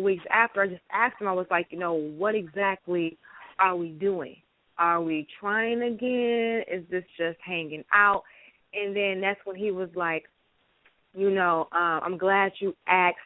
couple weeks after, I just asked him, I was like, what exactly are we doing? Are we trying again? Is this just hanging out? And then that's when he was like, I'm glad you asked.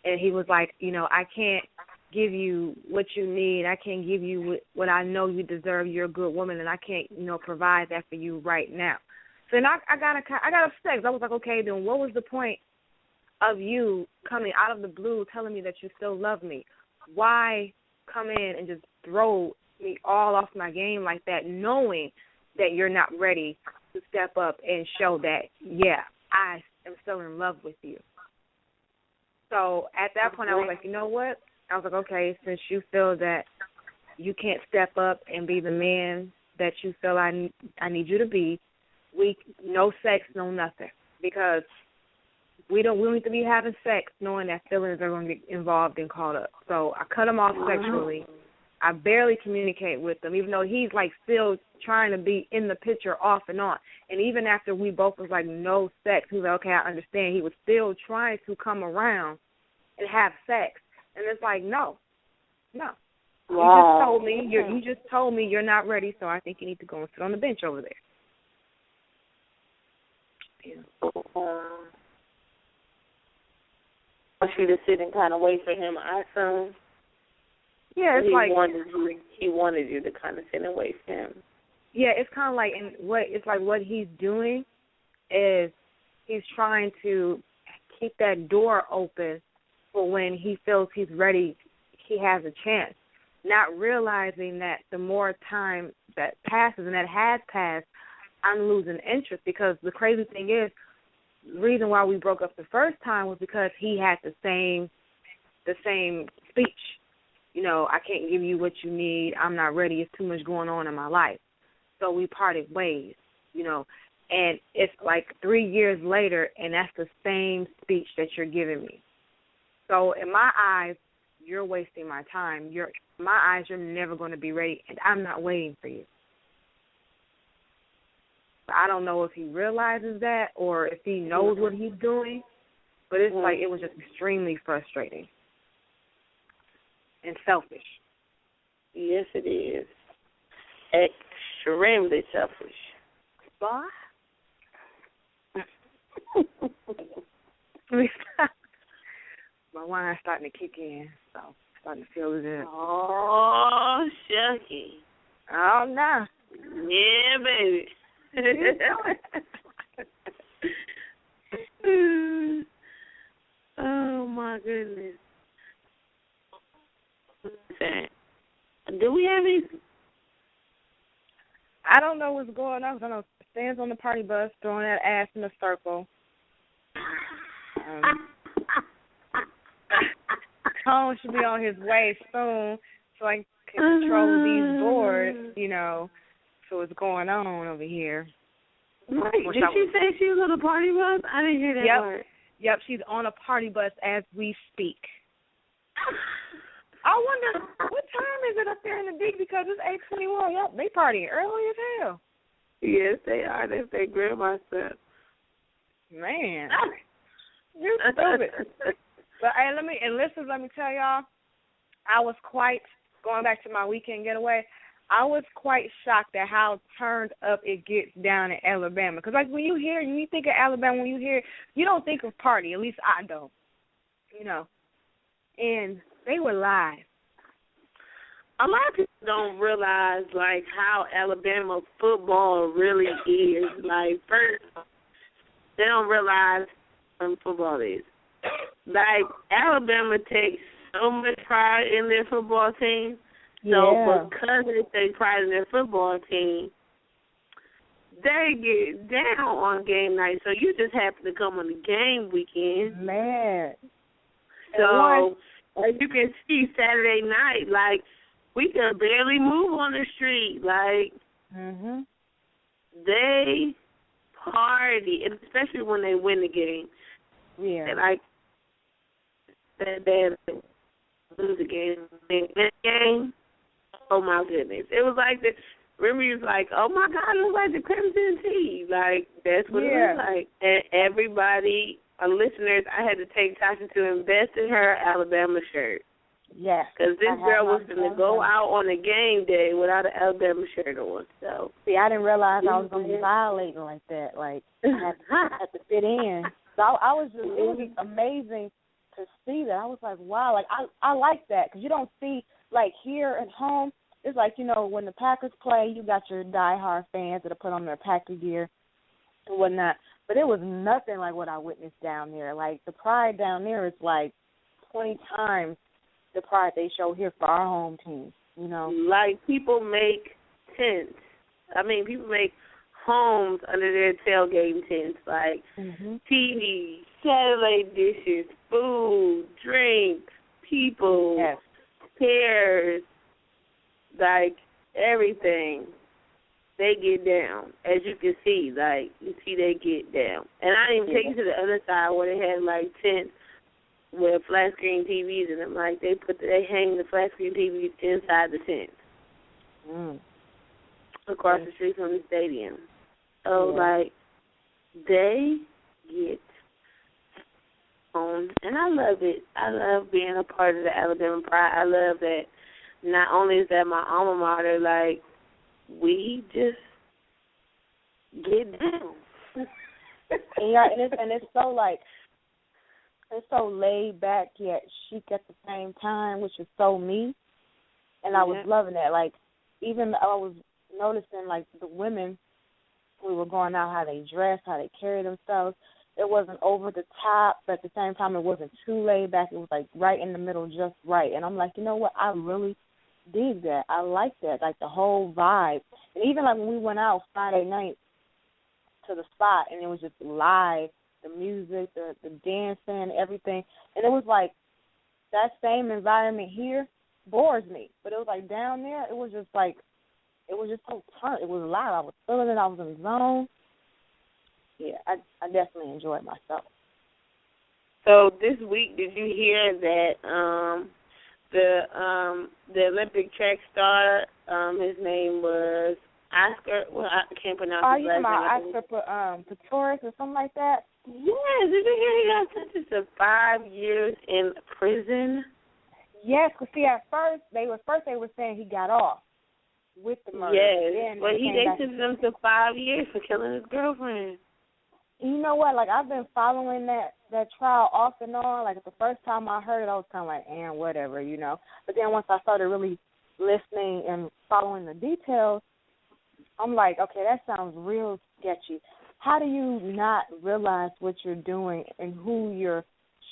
And he was like, I can't give you what you need. I can't give you what I know you deserve. You're a good woman, and I can't, provide that for you right now. So then I got upset because I was like, okay, then what was the point of you coming out of the blue telling me that you still love me? Why come in and just throw me all off my game like that, knowing that you're not ready to step up and show that, yeah, I am still in love with you? So at that point, I was like, you know what? I was like, okay, since you feel that you can't step up and be the man that you feel I need you to be, no sex, no nothing, because we don't need to be having sex knowing that feelings are going to be involved and caught up. So I cut him off sexually. I barely communicate with him, even though he's like still trying to be in the picture off and on. And even after we both was like no sex, he was like, okay, I understand. He was still trying to come around and have sex. And it's like, no. Wow. You just told me you're not ready, so I think you need to go and sit on the bench over there. Yeah. Want you to sit and kind of wait for him, I assume. Yeah, it's he wanted you to kind of sit and wait for him. Yeah, it's kind of like, what he's doing is he's trying to keep that door open for when he feels he's ready, he has a chance, not realizing that the more time that passes, and that has passed, I'm losing interest, because the crazy thing is, the reason why we broke up the first time was because he had the same speech. I can't give you what you need. I'm not ready. It's too much going on in my life. So we parted ways, and it's like 3 years later, and that's the same speech that you're giving me. So in my eyes, you're wasting my time. In my eyes, you're never going to be ready, and I'm not waiting for you. I don't know if he realizes that or if he knows what he's doing, but it's like it was just extremely frustrating and selfish. Yes, it is. Extremely selfish. Bye. My wine's starting to kick in, so I'm starting to feel it in. Oh, shucky. Oh, no. Yeah, baby. Oh, my goodness. Do we have any? I don't know what's going on. I know Stan's on the party bus throwing that ass in a circle. Tone should be on his way soon so I can control these boards, so what's going on over here. Right. Did she say she was on a party bus? I didn't hear that part. Yep, she's on a party bus as we speak. I wonder, what time is it up there in the D? Because it's 8:21. Yep, they partying early as hell. Yes, they are. That's their grandma stuff. Man, you're stupid. But hey, let me tell y'all, I was quite, going back to my weekend getaway, I was quite shocked at how turned up it gets down in Alabama. Because like when you think of Alabama, you don't think of party. At least I don't. And they were live. A lot of people don't realize, like, how Alabama football really is. Like, first, they don't realize what football is. Like, Alabama takes so much pride in their football team. So because they take pride in their football team, they get down on game night. So you just happen to come on the game weekend. Man. So as you can see, Saturday night, like, we could barely move on the street. Like, they party, and especially when they win the game. Yeah. And like, they lose the game. They win the game. Oh, my goodness. It was like this. Remember, you was like, oh, my God, it was like the Crimson Tide. Like, that's what it was like. And everybody, listeners, I had to take Tasha to invest in her Alabama shirt. Yes. Because this girl was going to go out on a game day without an Alabama shirt on. So see, I didn't realize I was going to be violating like that. Like, I had to fit in. So I was just, it was just amazing to see that. I was like, wow, like I like that because you don't see, like here at home, it's like, you know, when the Packers play, you got your diehard fans that put on their Packer gear and whatnot. But it was nothing like what I witnessed down there. Like the pride down there is like 20 times the pride they show here for our home team, you know. Like people make tents. I mean, people make homes under their tailgating tents, like TV, satellite dishes, food, drinks, people, chairs, like everything. They get down, as you can see. Like you see, they get down. And I didn't even take you to the other side where they had like tents with flat screen TVs in them. Like they hang the flat screen TVs inside the tent, across the street from the stadium. So like they get on, and I love it. I love being a part of the Alabama Pride. I love that. Not only is that my alma mater, like we just get down. and it's so like it's so laid back yet chic at the same time, which is so me. And I was loving that. Like even I was noticing like the women, we were going out, how they dress, how they carry themselves. It wasn't over the top, but at the same time it wasn't too laid back. It was like right in the middle, just right. And I'm like, you know what? I really dig that. I like that, like the whole vibe. And even like when we went out Friday night to the spot and it was just live, the music, the dancing, everything. And it was like that same environment here bores me. But it was like down there, it was just like, it was just so turned. It was loud. I was feeling it. I was in the zone. Yeah, I definitely enjoyed myself. So this week, did you hear that the Olympic track star, his name was Oscar? Well, I can't pronounce his last name. Are you talking about Oscar Pistorius or something like that? Yes, did you hear he got sentenced to 5 years in prison? Yes, because see, at first they were saying he got off with the murder. Yes, but they sentenced him to 5 years for killing his girlfriend. You know what? Like, I've been following that trial off and on. Like, the first time I heard it, I was kind of like, whatever, you know. But then once I started really listening and following the details, I'm like, okay, that sounds real sketchy. How do you not realize what you're doing and who you're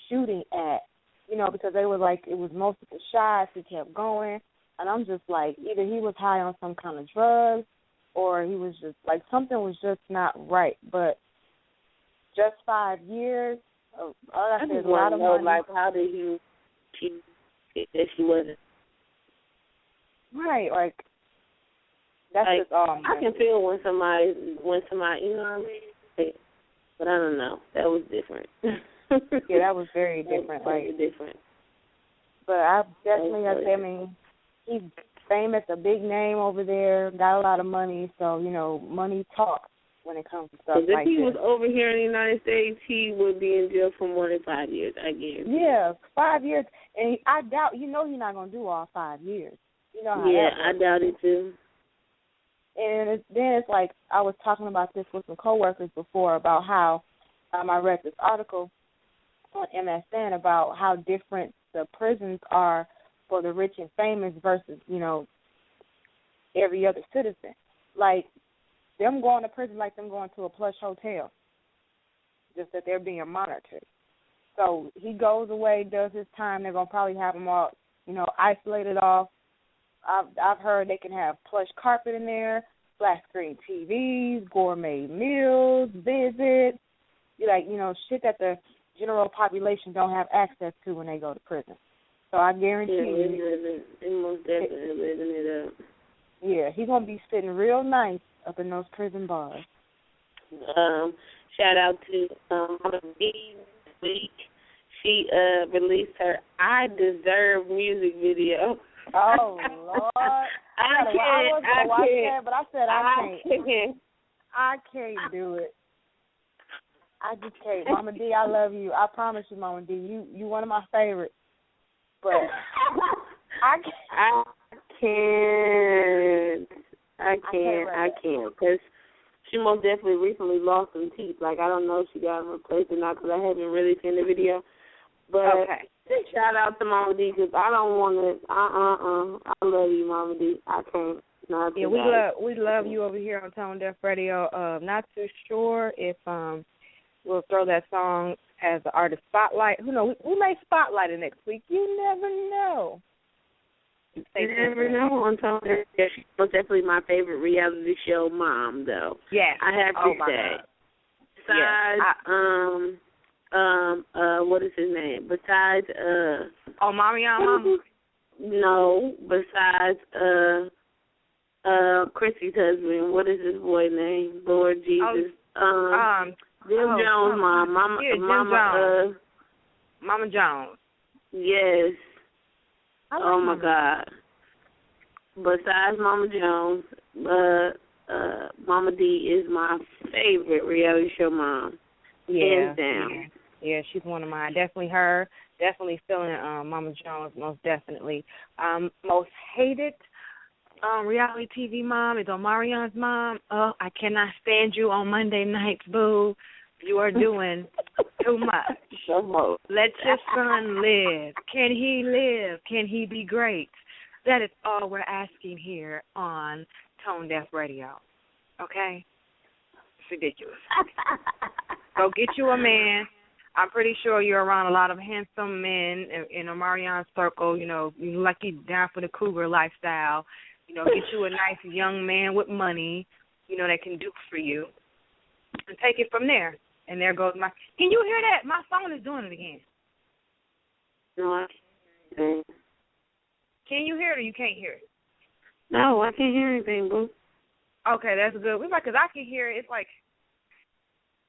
shooting at? You know, because they were like, it was multiple shots. He kept going. And I'm just like, either he was high on some kind of drugs or he was just, like, something was just not right. But just 5 years, all I said is a lot of money. Like, how did you keep it if she wasn't? Right, like, that's like, just all. I can feel when somebody, you know what I mean? But I don't know. That was different. Yeah, that was very different. Very different. But I definitely, I mean, he's famous, a big name over there, got a lot of money, so, you know, money talks when it comes to stuff like that. If he was over here in the United States, he would be in jail for more than 5 years, I guarantee. Yeah, 5 years. And I doubt, you know, he's not going to do all 5 years. You know how I doubt it, too. And then it's like, I was talking about this with some coworkers before about how I read this article on MSN about how different the prisons are for the rich and famous versus, you know, every other citizen. Like, them going to prison like them going to a plush hotel, just that they're being monitored. So he goes away, does his time. They're going to probably have him all, you know, isolated off. I've heard they can have plush carpet in there, flat screen TVs, gourmet meals, visits, like, you know, shit that the general population don't have access to when they go to prison. So I guarantee you, they most definitely living it up. Yeah, he's gonna be sitting real nice up in those prison bars. Shout out to Mama D this week. She released her "I Deserve" music video. Oh Lord! I was gonna watch that, but I said I can't. I can't do it. I just can't. Mama D, I love you. I promise you, Mama D, you one of my favorites. But can't, because she most definitely recently lost some teeth. Like, I don't know if she got them replaced or not, because I haven't really seen the video. But shout out to Mama D, because I don't want to, I love you, Mama D. I can't. Not yeah, we love you over here on Tone Deaf Radio. Not too sure if we'll throw that song as the artist spotlight. Who knows? We may spotlight it next week. You never know. You never know on Tone Deaf. Yeah, she was definitely my favorite reality show mom, though. Yes. I have to say. Besides, what is his name? Besides, Marion Mama? No, besides, Chrissy's husband. What is his boy name? Lord Jesus. Jim Jones' mom. Mama Jones. Yes. Oh my Mama. God. Besides Mama Jones, Mama D is my favorite reality show mom. Hands down. Yeah, she's one of mine. Definitely her. Definitely feeling Mama Jones, most definitely. Most hated reality TV mom is Omarion's mom. Oh, I cannot stand you on Monday nights, boo. You are doing too much. Let your son live. Can he live? Can he be great? That is all we're asking here on Tone Deaf Radio. Okay? It's ridiculous. Go get you a man. I'm pretty sure you're around a lot of handsome men in Omarion's circle. You know, you like you down for the cougar lifestyle. You know, get you a nice young man with money, you know, that can do for you. And take it from there. And there goes my... Can you hear that? My phone is doing it again. No, I can't. Can you hear it or you can't hear it? No, I can't hear anything, boo. Okay, that's good. Because I can hear it. It's like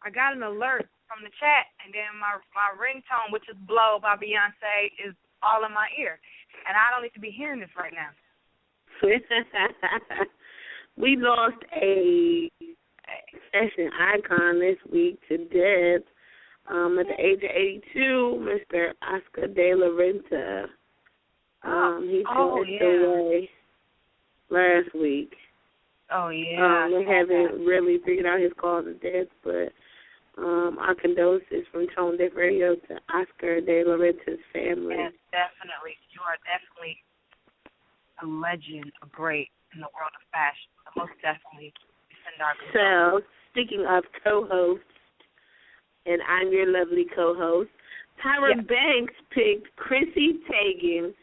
I got an alert from the chat, and then my ringtone, which is Blow by Beyonce, is all in my ear. And I don't need to be hearing this right now. We lost a fashion icon this week to death. At the age of 82, Mr. Oscar de la Renta. He passed away last week. Oh, yeah. We haven't really figured out his cause of death, but our condolences from Tone Deaf Radio to Oscar de la Renta's family. Yes, definitely. You are definitely a legend, a great in the world of fashion. So most definitely send our condolences. So, speaking of co-hosts, and I'm your lovely co-host, Tyra Banks picked Chrissy Teigen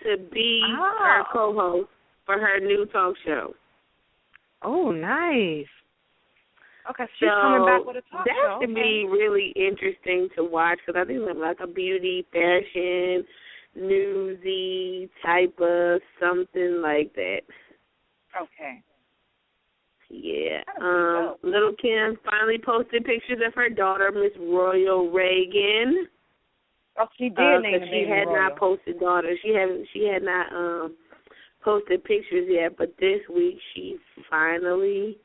to be her co-host for her new talk show. Oh, nice. Okay, so she's coming back with a talk show. That should be really interesting to watch, because I think it's like a beauty, fashion, newsy type of something like that. Okay. Yeah. Little Kim finally posted pictures of her daughter, Miss Royal Reagan. Oh, she did name the she had Royal. not posted daughter. She had not posted pictures yet, but this week she finally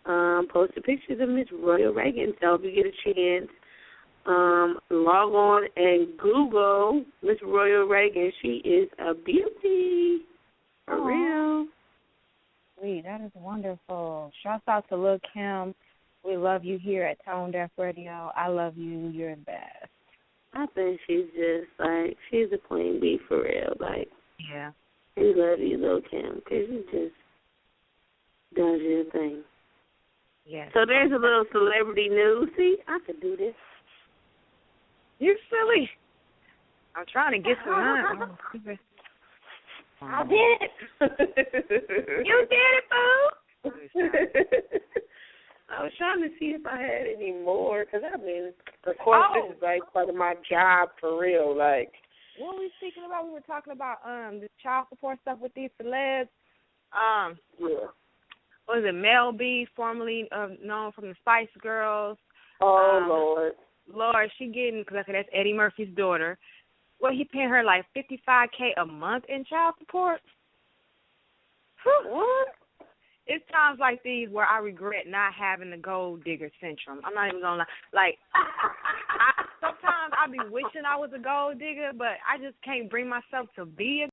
posted pictures of Miss Royal Reagan. So if you get a chance, log on and Google Miss Royal Reagan. She is a beauty. For real. Sweet. That is wonderful. Shouts out to Lil' Kim. We love you here at Tone Deaf Radio. I love you. You're the best. I think she's just, like, she's a queen bee for real. Like, yeah. We love you, Lil' Kim, because you just does your thing. Yes. So there's a little celebrity news. See, I could do this. You're silly. I'm trying to get to mine. I did it. You did it, boo. I was trying to see if I had any more, because I mean, of course, this is like part of my job for real. Like, what were we speaking about? We were talking about the child support stuff with these celebs. Yeah. What was it, Mel B, formerly known from the Spice Girls? Oh, Lord. Lord, she getting, because that's Eddie Murphy's daughter. Well, he paying her like $55K a month in child support. What? It's times like these where I regret not having the gold digger syndrome. I'm not even gonna lie. Like, sometimes I be wishing I was a gold digger, but I just can't bring myself to be a